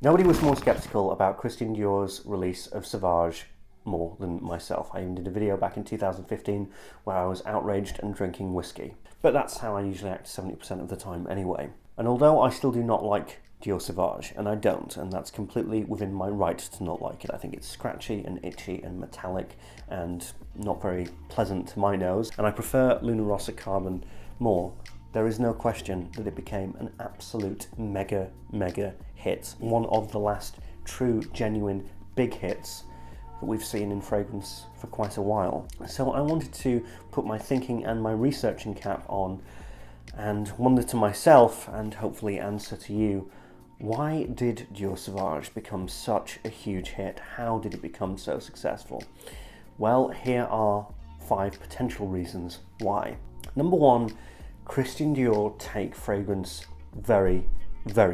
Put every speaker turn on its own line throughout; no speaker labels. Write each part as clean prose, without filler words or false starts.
Nobody was more sceptical about Christian Dior's release of Sauvage more than myself. I even did a video back in 2015 where I was outraged and drinking whiskey. But that's how I usually act 70% of the time anyway. And although I still do not like Dior Sauvage, and I don't, and that's completely within my right to not like it. I think it's scratchy and itchy and metallic and not very pleasant to my nose, and I prefer Luna Rossa Carbon more. There is no question that it became an absolute mega hit. One of the last true, genuine, big hits that we've seen in fragrance for quite a while. So I wanted to put my thinking and my researching cap on and wonder to myself, and hopefully answer to you, why did Dior Sauvage become such a huge hit? How did it become so successful? Well, here are 5 potential reasons why. Number 1, Christian Dior take fragrance very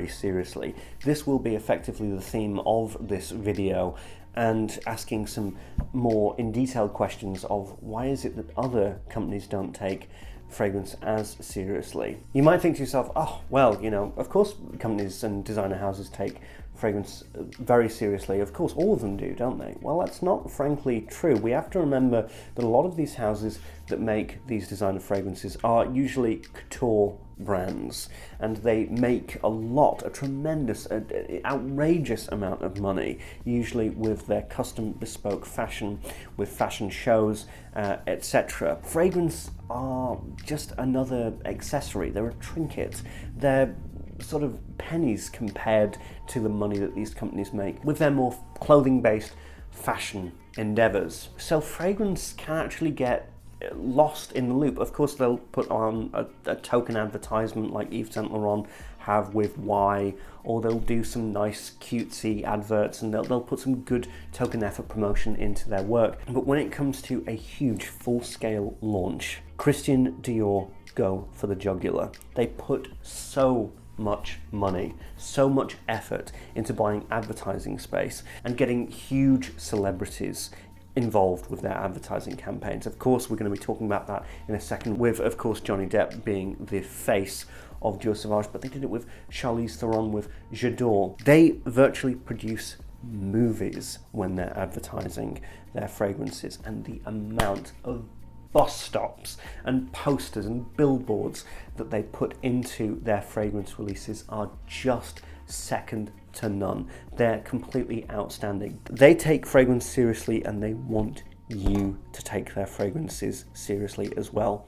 seriously. This will be effectively the theme of this video, and asking some more in detail questions of why is it that other companies don't take fragrance as seriously. You might think to yourself, oh, well, you know, of course companies and designer houses take fragrance very seriously. Of course, all of them do, don't they? Well, that's not frankly true. We have to remember that a lot of these houses that make these designer fragrances are usually couture brands, and they make a tremendous, outrageous amount of money, usually with their custom bespoke fashion, with fashion shows, etc. Fragrance are just another accessory. They're a trinket. They're sort of pennies compared to the money that these companies make with their more clothing-based fashion endeavors. So fragrance can actually get lost in the loop. Of course, they'll put on a token advertisement like Yves Saint Laurent have with Y, or they'll do some nice cutesy adverts, and they'll put some good token effort promotion into their work. But when it comes to a huge full-scale launch, Christian Dior go for the jugular. They put so much money, so much effort into buying advertising space and getting huge celebrities involved with their advertising campaigns. Of course, we're going to be talking about that in a second, with, of course, Johnny Depp being the face of Dior Sauvage, but they did it with Charlize Theron, with J'adore. They virtually produce movies when they're advertising their fragrances, and the amount of bus stops and posters and billboards that they put into their fragrance releases are just second to none. They're completely outstanding. They take fragrance seriously, and they want you to take their fragrances seriously as well.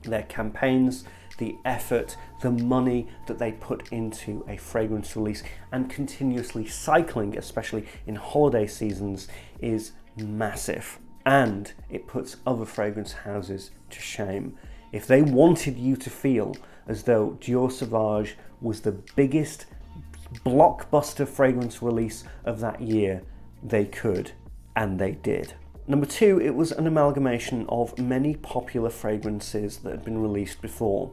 Their campaigns, the effort, the money that they put into a fragrance release, and continuously cycling, especially in holiday seasons, is massive. And it puts other fragrance houses to shame. If they wanted you to feel as though Dior Sauvage was the biggest blockbuster fragrance release of that year, they could, and they did. Number 2, it was an amalgamation of many popular fragrances that had been released before.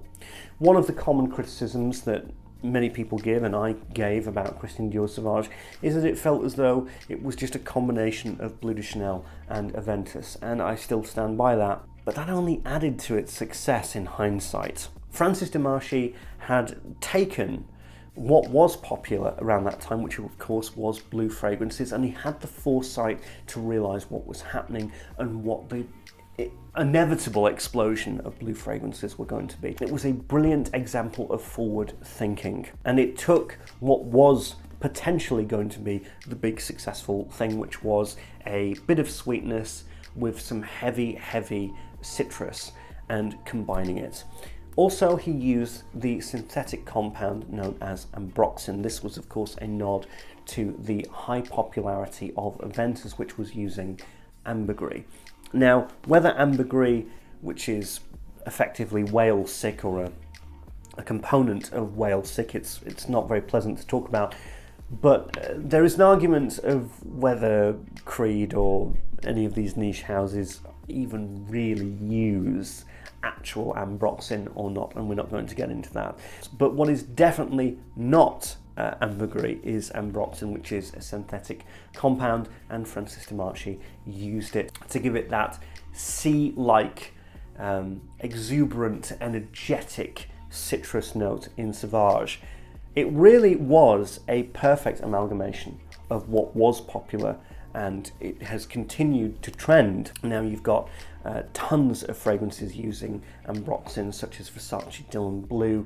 One of the common criticisms that many people give, and I gave, about Christian Dior Sauvage is that it felt as though it was just a combination of Bleu de Chanel and Aventus, and I still stand by that. But that only added to its success in hindsight. Francis Demachy had taken what was popular around that time, which of course was blue fragrances, and he had the foresight to realise what was happening and what the inevitable explosion of blue fragrances were going to be. It was a brilliant example of forward thinking, and it took what was potentially going to be the big successful thing, which was a bit of sweetness with some heavy citrus, and combining it. Also, he used the synthetic compound known as ambroxan. This was, of course, a nod to the high popularity of Aventus, which was using ambergris. Now, whether ambergris, which is effectively whale sick, or a component of whale sick, it's not very pleasant to talk about, but there is an argument of whether Creed or any of these niche houses even really use actual ambroxan or not, and we're not going to get into that. But what is definitely not ambergris is ambroxan, which is a synthetic compound, and Francis Demachy used it to give it that sea-like, exuberant, energetic citrus note in Sauvage. It really was a perfect amalgamation of what was popular, and it has continued to trend. Now you've got tons of fragrances using ambroxan, such as Versace Dylan Blue,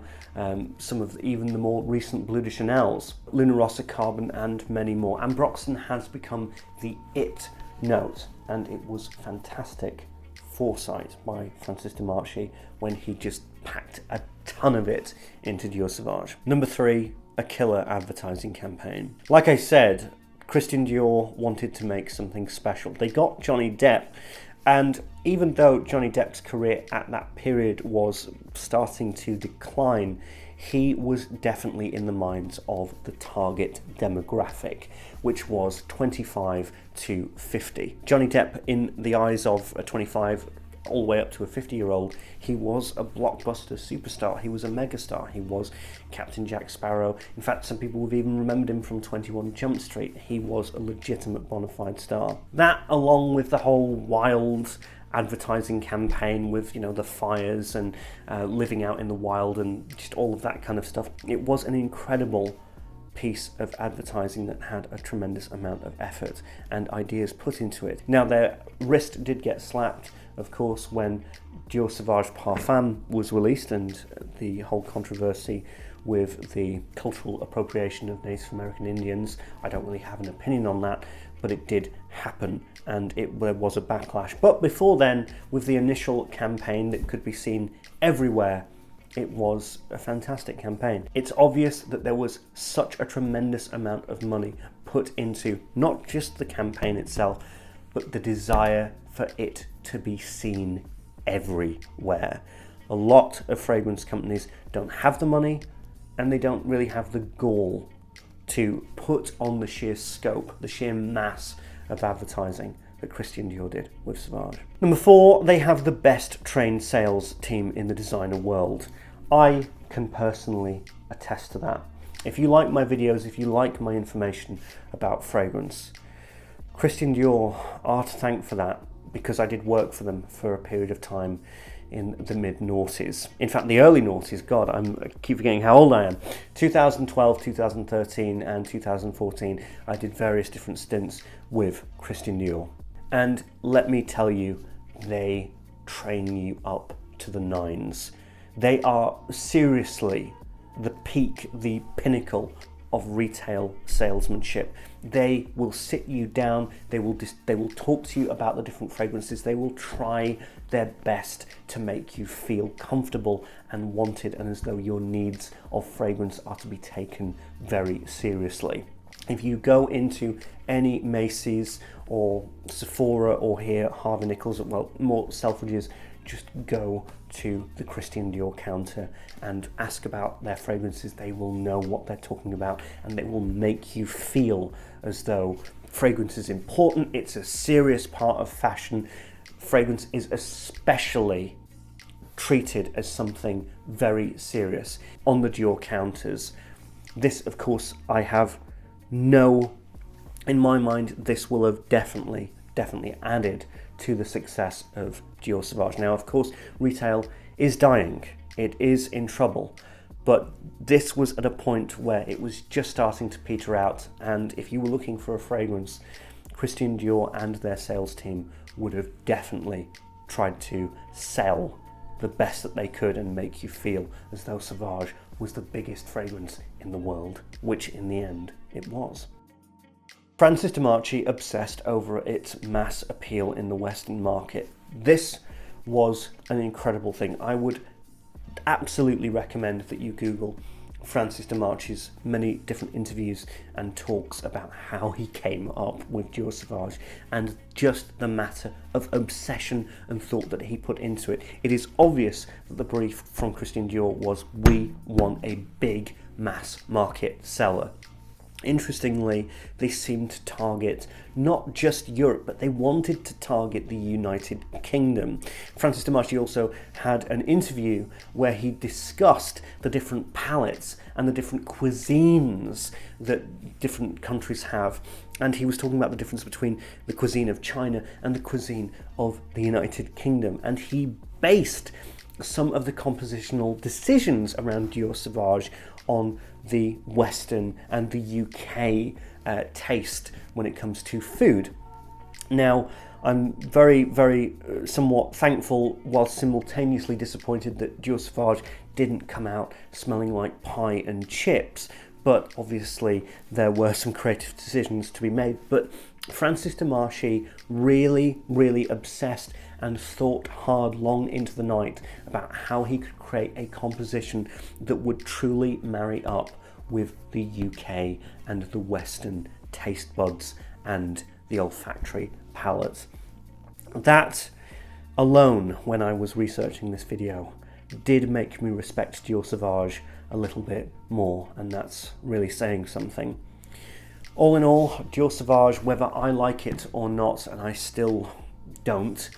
some of even the more recent Bleu de Chanel's, Luna Rossa Carbon, and many more. Ambroxan has become the it note, and it was fantastic foresight by Francis Demachy when he just packed a ton of it into Dior Sauvage. Number 3, a killer advertising campaign. Like I said, Christian Dior wanted to make something special. They got Johnny Depp, and even though Johnny Depp's career at that period was starting to decline, he was definitely in the minds of the target demographic, which was 25 to 50. Johnny Depp, in the eyes of a 25 all the way up to a 50-year-old, he was a blockbuster superstar. He was a megastar. He was Captain Jack Sparrow. In fact, some people have even remembered him from 21 Jump Street. He was a legitimate bona fide star. That, along with the whole wild advertising campaign with, the fires and living out in the wild and just all of that kind of stuff, it was an incredible piece of advertising that had a tremendous amount of effort and ideas put into it. Now, their wrist did get slapped, of course, when Dior Sauvage Parfum was released, and the whole controversy with the cultural appropriation of Native American Indians. I don't really have an opinion on that, but it did happen, and there was a backlash. But before then, with the initial campaign that could be seen everywhere, it was a fantastic campaign. It's obvious that there was such a tremendous amount of money put into not just the campaign itself, but the desire for it to be seen everywhere. A lot of fragrance companies don't have the money, and they don't really have the gall to put on the sheer scope, the sheer mass of advertising that Christian Dior did with Sauvage. Number 4, they have the best trained sales team in the designer world. I can personally attest to that. If you like my videos, if you like my information about fragrance, Christian Dior are to thank for that, because I did work for them for a period of time in the mid-noughties. In fact, the early noughties, God, I keep forgetting how old I am. 2012, 2013 and 2014, I did various different stints with Christian Dior. And let me tell you, they train you up to the nines. They are seriously the peak, the pinnacle of retail salesmanship. They will sit you down, they will talk to you about the different fragrances, they will try their best to make you feel comfortable and wanted, and as though your needs of fragrance are to be taken very seriously. If you go into any Macy's or Sephora or here Harvey Nichols, well, more Selfridges, just go to the Christian Dior counter and ask about their fragrances. They will know what they're talking about, and they will make you feel as though fragrance is important. It's a serious part of fashion. Fragrance is especially treated as something very serious on the Dior counters. This, of course, in my mind, this will have definitely added to the success of Dior Sauvage. Now, of course, retail is dying. It is in trouble. But this was at a point where it was just starting to peter out. And if you were looking for a fragrance, Christian Dior and their sales team would have definitely tried to sell the best that they could and make you feel as though Sauvage was the biggest fragrance in the world, which in the end it was. Francis Demachy obsessed over its mass appeal in the Western market. This was an incredible thing. I would absolutely recommend that you Google Francis Demachy's many different interviews and talks about how he came up with Dior Sauvage and just the matter of obsession and thought that he put into it. It is obvious that the brief from Christian Dior was, we want a big mass market seller. Interestingly, they seemed to target not just Europe, but they wanted to target the United Kingdom. Francis Demachy also had an interview where he discussed the different palettes and the different cuisines that different countries have. And he was talking about the difference between the cuisine of China and the cuisine of the United Kingdom. And he based some of the compositional decisions around Dior Sauvage on the Western and the UK taste when it comes to food. Now, I'm very somewhat thankful, while simultaneously disappointed, that Dior Sauvage didn't come out smelling like pie and chips, but obviously there were some creative decisions to be made. But Francis Demachy really obsessed and thought hard long into the night about how he could create a composition that would truly marry up with the UK and the Western taste buds and the olfactory palate. That alone, when I was researching this video, did make me respect Dior Sauvage a little bit more, and that's really saying something. All in all, Dior Sauvage, whether I like it or not, and I still don't,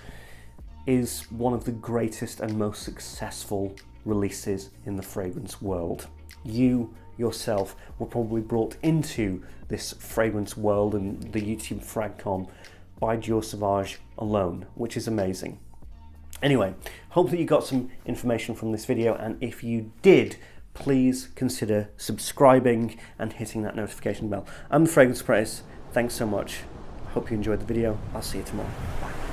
is one of the greatest and most successful releases in the fragrance world. You yourself were probably brought into this fragrance world and the YouTube Fragcom by Dior Sauvage alone, which is amazing. Anyway, hope that you got some information from this video, and if you did, please consider subscribing and hitting that notification bell. I'm the Fragrance Apprentice. Thanks so much. Hope you enjoyed the video. I'll see you tomorrow. Bye.